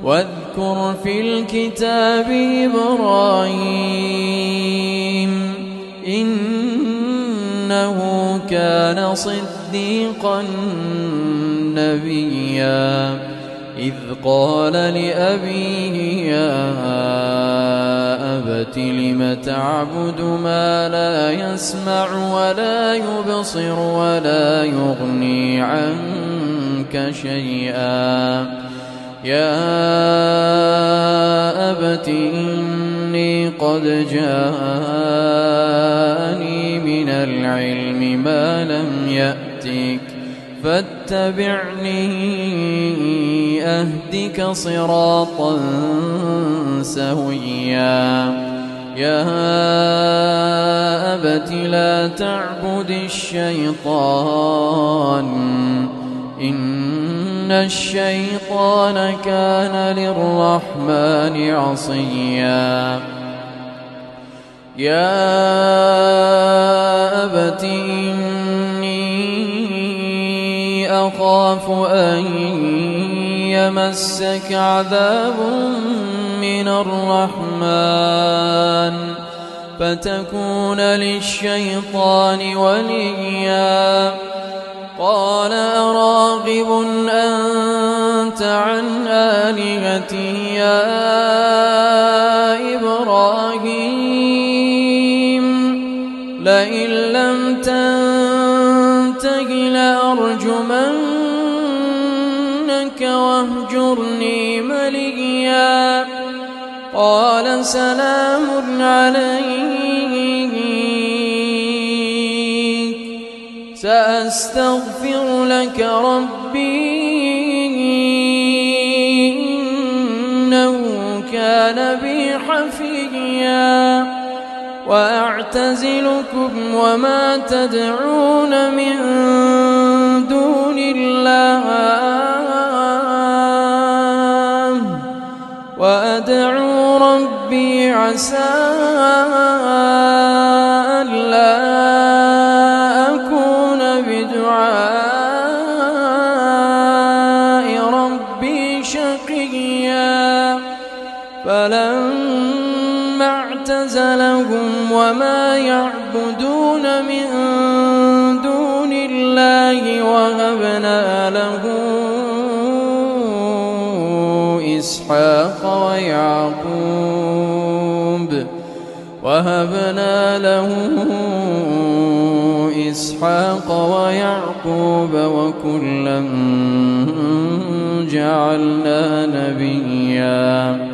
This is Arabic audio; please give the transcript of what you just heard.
واذكر في الكتاب إبراهيم إنه كان صديقا نبيا إذ قال لأبيه يا أبت لم تعبد ما لا يسمع ولا يبصر ولا يغني عنك شيئا يا أبت إني قد جاءني من العلم ما لم يأتك فاتبعني أهدك صراطا سويا يا أبت لا تعبد الشيطان إن الشيطان كان للرحمن عصيا يا أبت إني أخاف أن يمسك عذاب من الرحمن فتكون للشيطان وليا قال أراغب أنت عن آلهتي يا إبراهيم لئن لم تنته لأرجمنك واهجرني مليا قال سلام عليك سأستغفر لك ربي إنه كان بي حفيا وأعتزلكم وما تدعون من دون الله وأدعو ربي عسى ألا أكون بدعاء ربي شقيا فلما اعتزلهم وما يعبدون من دون الله وهبنا له إسحاق ويعقوب وكلا جعلنا نبيا